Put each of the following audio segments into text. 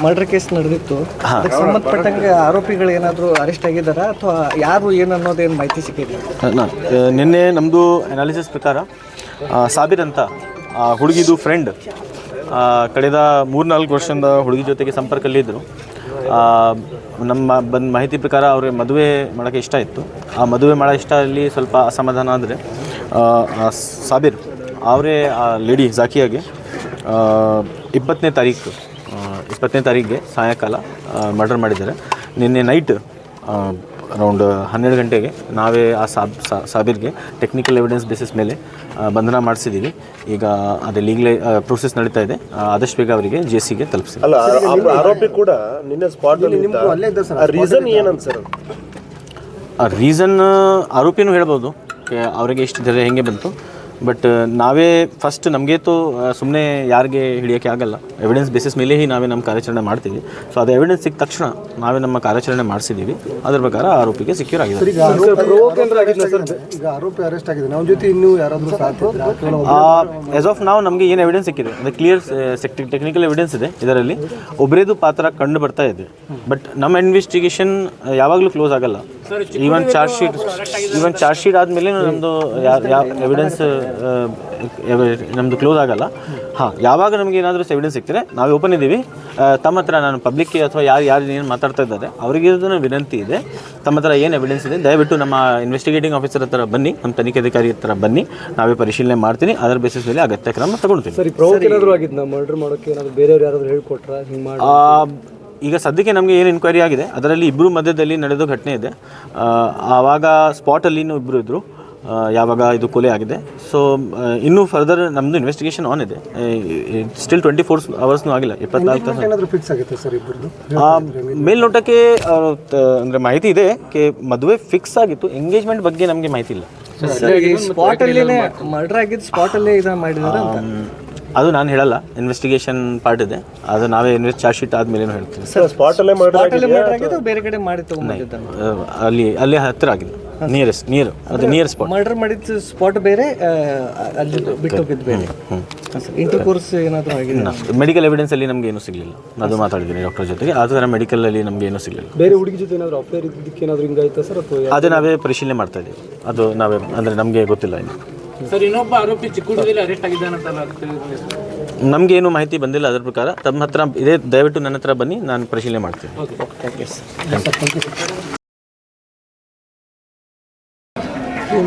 Murder case ನಡೆದಿತ್ತು, ಅದಕ್ಕೆ ಸಂಬಂಧಪಟ್ಟಂಗೆ ಆರೋಪಿಗಳು ಏನಾದರೂ ಅರೆಸ್ಟ್ ಆಗಿದ್ದಾರಾ ಅಥವಾ ಯಾರು ಏನು ಅನ್ನೋದೇನು ಮಾಹಿತಿ ಸಿಕ್ಕಿದೆ? ನಿನ್ನೆ ನಮ್ಮದು ಅನಾಲಿಸಿಸ್ ಪ್ರಕಾರ ಸಾಬಿರ್ ಅಂತ ಹುಡುಗಿದು ಫ್ರೆಂಡ್ ಕಳೆದ 3-4 ವರ್ಷದಿಂದ ಹುಡುಗಿ ಜೊತೆಗೆ ಸಂಪರ್ಕದಲ್ಲಿದ್ದರು. ನಮ್ಮ ಮಾಹಿತಿ ಪ್ರಕಾರ ಅವ್ರಿಗೆ ಮದುವೆ ಮಾಡೋಕ್ಕೆ ಇಷ್ಟ ಇತ್ತು. ಆ ಮದುವೆ ಮಾಡೋ ಇಷ್ಟದಲ್ಲಿ ಸ್ವಲ್ಪ ಅಸಮಾಧಾನ ಆದರೆ ಸಾಬಿರ್ ಅವರೇ ಆ ಲೇಡಿ ಜಾಕಿಯಾಗೆ 20ನೇ ತಾರೀಕಿಗೆ ಸಾಯಂಕಾಲ ಮರ್ಡರ್ ಮಾಡಿದ್ದಾರೆ. ನಿನ್ನೆ ನೈಟ್ ಅರೌಂಡ್ 12 ಗಂಟೆಗೆ ನಾವೇ ಆ ಸಾಬಿರ್ಗೆ ಟೆಕ್ನಿಕಲ್ ಎವಿಡೆನ್ಸ್ ಬೇಸಿಸ್ ಮೇಲೆ ಬಂಧನ ಮಾಡಿಸಿದ್ದೀವಿ. ಈಗ ಅದೇ ಲೀಗಲ್ ಪ್ರೊಸೆಸ್ ನಡೀತಾ ಇದೆ. ಆದಷ್ಟು ಬೇಗ ಅವರಿಗೆ ಜೆಸಿಗೆ ತಲುಪಿಸ್ತೀವಿ. ಅಲ್ಲ, ಆರೋಪಿ ಕೂಡ ನಿನ್ನೆ ಸ್ಪಾಟಲ್ಲಿ ರೀಸನ್ ಏನಂತ ಸರ್? ಆ ರೀಸನ್ ಆರೋಪಿನೂ ಹೇಳ್ಬೋದು, ಅವರಿಗೆ ಇಷ್ಟು ಧೈರ್ಯ ಹೆಂಗೆ ಬಂತು. ಬಟ್ ನಾವೇ ಫಸ್ಟ್ ನಮಗೇತು ಸುಮ್ಮನೆ ಯಾರಿಗೆ ಹಿಡಿಯೋಕ್ಕೆ ಆಗಲ್ಲ, ಎವಿಡೆನ್ಸ್ ಬೇಸಿಸ್ ಮೇಲೆ ನಾವೇ ನಮ್ಮ ಕಾರ್ಯಾಚರಣೆ ಮಾಡ್ತೀವಿ. ಸೊ ಅದು ಎವಿಡೆನ್ಸ್ ಸಿಕ್ಕ ತಕ್ಷಣ ನಾವೇ ನಮ್ಮ ಕಾರ್ಯಾಚರಣೆ ಮಾಡಿಸಿದ್ದೀವಿ. ಅದ್ರ ಪ್ರಕಾರ ಆರೋಪಿಗೆ ಸೆಕ್ಯೂರ್ ಆಗಿದೆ. ಈಗ ಆರೋಪಿ ಅರೆಸ್ಟ್ ಆಗಿದೆ, ನಮ್ಮ ಜೊತೆ ಇನ್ನೂ ಯಾರಾದರೂ ಆಸ್ ಆಫ್ ನಾವು ನಮಗೆ ಏನು ಎವಿಡೆನ್ಸ್ ಸಿಕ್ಕಿದೆ ಅದು ಕ್ಲಿಯರ್ ಟೆಕ್ನಿಕಲ್ ಎವಿಡೆನ್ಸ್ ಇದೆ. ಇದರಲ್ಲಿ ಒಬ್ಬರೇದು ಪಾತ್ರ ಕಂಡು ಬರ್ತಾ ಇದೆ. ಬಟ್ ನಮ್ಮ ಇನ್ವೆಸ್ಟಿಗೇಷನ್ ಯಾವಾಗಲೂ ಕ್ಲೋಸ್ ಆಗಲ್ಲ. ಈವನ್ ಚಾರ್ಜ್ ಶೀಟ್ ಆದಮೇಲೆ ನಮ್ಮದು ಯಾವ ಎವಿಡೆನ್ಸ್ ನಮ್ಮದು ಕ್ಲೋಸ್ ಆಗಲ್ಲ. ಯಾವಾಗ ನಮಗೆ ಏನಾದರೂ ಎವಿಡೆನ್ಸ್ ಸಿಗ್ತಾರೆ ನಾವೇ ಓಪನ್ ಇದ್ದೀವಿ. ತಮ್ಮ ಹತ್ರ ನಾನು ಪಬ್ಲಿಕ್ಗೆ ಅಥವಾ ಯಾರು ಏನು ಮಾತಾಡ್ತಾ ಇದ್ದಾರೆ ಅವರಿಗೆ ವಿನಂತಿ ಇದೆ, ತಮ್ಮ ಹತ್ರ ಏನು ಎವಿಡೆನ್ಸ್ ಇದೆ ದಯವಿಟ್ಟು ನಮ್ಮ ಇನ್ವೆಸ್ಟಿಗೇಟಿಂಗ್ ಆಫೀಸರ್ ಹತ್ರ ಬನ್ನಿ, ನಮ್ಮ ತನಿಖಾಧಿಕಾರಿ ಹತ್ರ ಬನ್ನಿ, ನಾವೇ ಪರಿಶೀಲನೆ ಮಾಡ್ತೀನಿ. ಅದರ ಬೇಸಿಸ್ ಮೇಲೆ ಅಗತ್ಯ ಕ್ರಮ ತಗೊಳ್ತೀವಿ. ಮರ್ಡರ್ ಮಾಡೋಕ್ಕೆ ಏನಾದರೂ ಬೇರೆಯವ್ರು ಯಾರಾದರೂ ಹೇಳ್ಕೊಟ್ರಾ? ಈಗ ಸದ್ಯಕ್ಕೆ ನಮಗೆ ಏನು ಎನ್ಕ್ವೈರಿ ಆಗಿದೆ ಅದರಲ್ಲಿ ಇಬ್ಬರು ಮಧ್ಯದಲ್ಲಿ ನಡೆದ ಘಟನೆ ಇದೆ. ಆವಾಗ ಸ್ಪಾಟಲ್ಲಿನೂ ಇಬ್ಬರು ಇದ್ದರು ಯಾವಾಗ ಇದು ಕೊಲೆ ಆಗಿದೆ. ಸೊ ಇನ್ನೂ ಫರ್ದರ್ ನಮ್ಮದು ಇನ್ವೆಸ್ಟಿಗೇಷನ್ ಆನ್ ಇದೆ. ಸ್ಟಿಲ್ 24 hours ಆಗಿಲ್ಲ, 24 ತಾಸು ಫಿಕ್ಸ್ ಆಗುತ್ತೆ ಸರ್ ಇಬ್ಬರದು. ಮೇಲ್ನೋಟಕ್ಕೆ ಅಂದರೆ ಮಾಹಿತಿ ಇದೆ ಕೆ ಮದುವೆ ಫಿಕ್ಸ್ ಆಗಿತ್ತು. ಎಂಗೇಜ್ಮೆಂಟ್ ಬಗ್ಗೆ ನಮಗೆ ಮಾಹಿತಿ ಇಲ್ಲ. ಸ್ಪಾಟಲ್ಲೇ ಮರ್ಡರ್ ಆಗಿದ್ದು ಸ್ಪಾಟಲ್ಲೇ ಇದನ್ನು ಮಾಡಿದ್ದಾರೆ ಅಂತ ಅದು ನಾನು ಹೇಳಲ್ಲ, ಇನ್ವೆಸ್ಟಿಗೇಷನ್ ಪಾರ್ಟ್ ಇದೆ, ಅದು ನಾವೇ ಚಾರ್ಜ್ ಶೀಟ್ ಆದಮೇಲೆ ಹೇಳ್ತೀವಿ. ಸ್ಪಾಟಲ್ಲೇ ಬೇರೆ ಕಡೆ ಮಾಡಿ ತಗೊಂಡು ಅಲ್ಲಿ ಹತ್ತಿರ ಆಗಿದೆ, ನಿಯರ್ ಸ್ಪಾಟ್. ಮರ್ಡರ್ ಮಾಡಿದ ಸ್ಪಾಟ್ ಬೇರೆ, ಅಲ್ಲಿ ಬಿಟ್ಟು ಹೋಗಿದ್ದು ಬೇರೆ. ಇಂಟರ್ ಕೋರ್ಸ್ ಏನಾದರೂ ಆಗಿದೆ? ಮೆಡಿಕಲ್ ಎವಿಡೆನ್ಸ್ ಅಲ್ಲಿ ನಮ್ಗೆ ಏನೂ ಸಿಗಲಿಲ್ಲ. ಅದು ಮಾತಾಡಿದ್ದೀನಿ ಡಾಕ್ಟರ್ ಜೊತೆಗೆ. ಆ ಥರ ಮೆಡಿಕಲ್ ಅಲ್ಲಿ ನಮ್ಗೆ ಏನೂ ಸಿಗಲಿಲ್ಲ. ಬೇರೆ ಹುಡುಗಿ ಜೊತೆ ಏನಾದರೂ ಅಫೇರ್ ಇದ್ದಕ್ಕೆ ಏನಾದರೂ ಹಿಂಗಾಯ್ತಾ ಸರ್? ಅದೇ ನಾವೇ ಪರಿಶೀಲನೆ ಮಾಡ್ತಾ ಇದ್ದೀವಿ. ಅದು ನಾವೇ ಅಂದರೆ ನಮಗೆ ಗೊತ್ತಿಲ್ಲ ಇನ್ನು. ಸರ್, ಇನ್ನೊಬ್ಬ ಆರೋಪಿ ಚಿಕ್ಕೋಡಿಯಲ್ಲಿ ಅರೆಸ್ಟ್ ಆಗಿದ್ದಾನಂತಲ್ಲ, ನಮಗೇನು ಮಾಹಿತಿ ಬಂದಿಲ್ಲ. ಅದ್ರ ಪ್ರಕಾರ ತಮ್ಮ ಹತ್ರ ಇದೇ, ದಯವಿಟ್ಟು ನನ್ನ ಹತ್ರ ಬನ್ನಿ, ನಾನು ಪರಿಶೀಲನೆ ಮಾಡ್ತೀನಿ.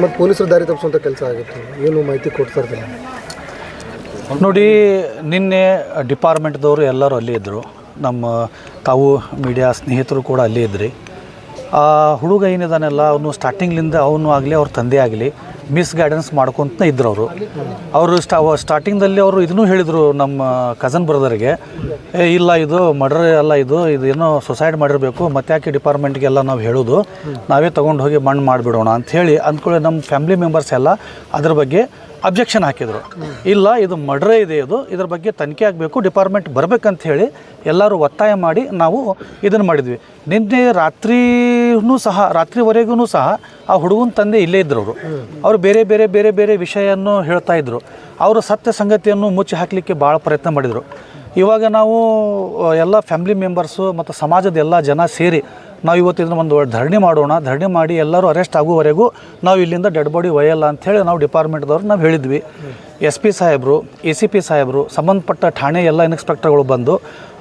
ಮತ್ತು ಪೊಲೀಸರು ದಾರಿ ತಪ್ಪಿಸುವಂಥ ಕೆಲಸ ಆಗಿತ್ತು, ಏನು ಮಾಹಿತಿ ಕೊಡ್ತಾ ಇರ್ತೀನಿ ನೋಡಿ. ನಿನ್ನೆ ಡಿಪಾರ್ಟ್ಮೆಂಟ್ದವರು ಎಲ್ಲರೂ ಅಲ್ಲೇ ಇದ್ದರು, ನಮ್ಮ ತಾವು ಮೀಡಿಯಾ ಸ್ನೇಹಿತರು ಕೂಡ ಅಲ್ಲೇ ಇದ್ರಿ. ಆ ಹುಡುಗ ಏನಿದಾನೆಲ್ಲ ಅವನು ಸ್ಟಾರ್ಟಿಂಗ್ಲಿಂದ ಅವನು ಆಗಲಿ ಅವ್ರ ತಂದೆ ಆಗಲಿ ಮಿಸ್ಗೈಡೆನ್ಸ್ ಮಾಡ್ಕೊತ ಇದ್ರು. ಅವರು ಸ್ಟಾರ್ಟಿಂಗ್ದಲ್ಲಿ ಅವರು ಇದನ್ನೂ ಹೇಳಿದರು ನಮ್ಮ ಕಸನ್ ಬ್ರದರ್ಗೆ, ಇಲ್ಲ ಇದು ಮರ್ಡರ್ ಅಲ್ಲ, ಇದು ಏನೋ ಸುಸೈಡ್ ಮಾಡಿರಬೇಕು, ಮತ್ತೆ ಯಾಕೆ ಡಿಪಾರ್ಟ್ಮೆಂಟ್ಗೆಲ್ಲ ನಾವು ಹೇಳೋದು, ನಾವೇ ತೊಗೊಂಡು ಹೋಗಿ ಮಣ್ಣು ಮಾಡಿಬಿಡೋಣ ಅಂಥೇಳಿ ಅಂದ್ಕೊಳ್ಳಿ. ನಮ್ಮ ಫ್ಯಾಮಿಲಿ ಮೆಂಬರ್ಸ್ ಎಲ್ಲ ಅದ್ರ ಬಗ್ಗೆ ಅಬ್ಜೆಕ್ಷನ್ ಹಾಕಿದರು. ಇಲ್ಲ, ಇದು ಮರ್ಡರೇ ಇದೆ, ಇದ್ರ ಬಗ್ಗೆ ತನಿಖೆ ಆಗಬೇಕು, ಡಿಪಾರ್ಟ್ಮೆಂಟ್ ಬರಬೇಕಂತ ಹೇಳಿ ಎಲ್ಲರೂ ಒತ್ತಾಯ ಮಾಡಿ ನಾವು ಇದನ್ನು ಮಾಡಿದ್ವಿ. ನಿನ್ನೆ ರಾತ್ರಿವರೆಗೂ ಸಹ ಆ ಹುಡುಗನ ತಂದೆ ಇಲ್ಲೇ ಇದ್ದರು. ಅವರು ಬೇರೆ ವಿಷಯನ್ನು ಹೇಳ್ತಾ ಇದ್ದರು. ಅವರು ಸತ್ಯ ಸಂಗತಿಯನ್ನು ಮುಚ್ಚಿ ಹಾಕಲಿಕ್ಕೆ ಭಾಳ ಪ್ರಯತ್ನ ಮಾಡಿದರು. ಇವಾಗ ನಾವು ಎಲ್ಲ ಫ್ಯಾಮಿಲಿ ಮೆಂಬರ್ಸು ಮತ್ತು ಸಮಾಜದ ಎಲ್ಲ ಜನ ಸೇರಿ ನಾವು ಇವತ್ತಿನ ಒಂದು ಧರಣಿ ಮಾಡೋಣ, ಧರಣಿ ಮಾಡಿ ಎಲ್ಲರೂ ಅರೆಸ್ಟ್ ಆಗುವವರೆಗೂ ನಾವು ಇಲ್ಲಿಂದ ಡೆಡ್ ಬಾಡಿ ಒಯ್ಯಲ್ಲ ಅಂಥೇಳಿ ನಾವು ಡಿಪಾರ್ಟ್ಮೆಂಟ್ದವ್ರು ನಾವು ಹೇಳಿದ್ವಿ. SP ಸಾಹೇಬರು, ACP ಸಾಹೇಬರು, ಸಂಬಂಧಪಟ್ಟ ಠಾಣೆ ಎಲ್ಲ ಇನ್ಸ್ಪೆಕ್ಟರ್ಗಳು ಬಂದು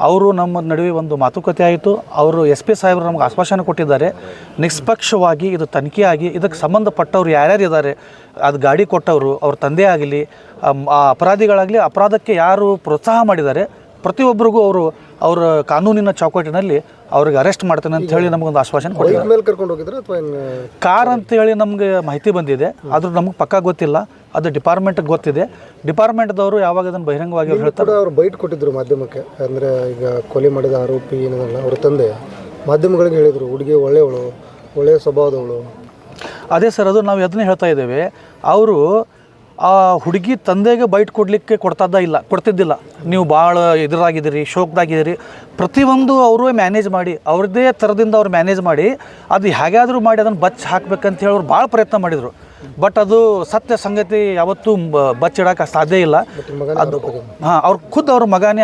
ಅವರು ನಮ್ಮ ನಡುವೆ ಒಂದು ಮಾತುಕತೆ ಆಯಿತು. ಅವರು SP ಸಾಹೇಬರು ನಮಗೆ ಆಶ್ವಾಸನೆ ಕೊಟ್ಟಿದ್ದಾರೆ, ನಿಷ್ಪಕ್ಷವಾಗಿ ಇದು ತನಿಖೆ ಆಗಿ ಇದಕ್ಕೆ ಸಂಬಂಧಪಟ್ಟವ್ರು ಯಾರ್ಯಾರು ಇದ್ದಾರೆ, ಅದು ಗಾಡಿ ಕೊಟ್ಟವರು ಅವ್ರ ತಂದೆ ಆಗಲಿ, ಆ ಅಪರಾಧಿಗಳಾಗಲಿ, ಅಪರಾಧಕ್ಕೆ ಯಾರು ಪ್ರೋತ್ಸಾಹ ಮಾಡಿದ್ದಾರೆ ಪ್ರತಿಯೊಬ್ಬರಿಗೂ ಅವರ ಕಾನೂನಿನ ಚೌಕಟ್ಟಿನಲ್ಲಿ ಅವ್ರಿಗೆ ಅರೆಸ್ಟ್ ಮಾಡ್ತೇನೆ ಅಂತ ಹೇಳಿ ನಮಗೊಂದು ಆಶ್ವಾಸನೆ ಕೊಟ್ಟಿದ್ದಾರೆ. ಕಾರ್ ಅಂತೇಳಿ ನಮಗೆ ಮಾಹಿತಿ ಬಂದಿದೆ, ಆದರೂ ನಮಗೆ ಪಕ್ಕಾ ಗೊತ್ತಿಲ್ಲ, ಅದು ಡಿಪಾರ್ಟ್ಮೆಂಟ್ಗೆ ಗೊತ್ತಿದೆ. ಡಿಪಾರ್ಟ್ಮೆಂಟ್ದವರು ಯಾವಾಗ ಅದನ್ನು ಬಹಿರಂಗವಾಗಿ ಹೇಳ್ತಾರೆ. ಅವರು ಬೈಟ್ ಕೊಟ್ಟಿದ್ರು ಮಾಧ್ಯಮಕ್ಕೆ, ಅಂದರೆ ಈಗ ಕೊಲೆ ಮಾಡಿದ ಆರೋಪಿ ಏನಲ್ಲ ಅವ್ರ ತಂದೆ ಮಾಧ್ಯಮಗಳಿಗೆ ಹೇಳಿದರು, ಹುಡುಗಿ ಒಳ್ಳೆಯ ಸ್ವಭಾವದವಳು. ಅದೇ ಸರ್, ಅದು ನಾವು ಅದನ್ನೇ ಹೇಳ್ತಾ ಇದ್ದೇವೆ. ಅವರು ಆ ಹುಡುಗಿ ತಂದೆಗೆ ಬೈಟ್ ಕೊಡಲಿಕ್ಕೆ ಕೊಡ್ತಿದ್ದಿಲ್ಲ. ನೀವು ಭಾಳ ಇದರಾಗಿದ್ದೀರಿ, ಶೋಕ್ದಾಗಿದ್ದೀರಿ, ಪ್ರತಿಯೊಂದು ಅವರು ಮ್ಯಾನೇಜ್ ಮಾಡಿ ಅವ್ರದ್ದೇ ಥರದಿಂದ ಅವ್ರು ಮ್ಯಾನೇಜ್ ಮಾಡಿ ಅದು ಹೇಗಾದರೂ ಮಾಡಿ ಅದನ್ನು ಬಚ್ಚಿ ಹಾಕ್ಬೇಕಂತ ಹೇಳಿ ಅವ್ರು ಭಾಳ ಪ್ರಯತ್ನ ಮಾಡಿದರು. ಬಟ್ ಅದು ಸತ್ಯ ಸಂಗತಿ ಯಾವತ್ತೂ ಬಚ್ಚಿಡೋಕೆ ಸಾಧ್ಯ ಇಲ್ಲ. ಅದು ಅವ್ರ ಖುದ್ದು ಅವ್ರ ಮಗನೇ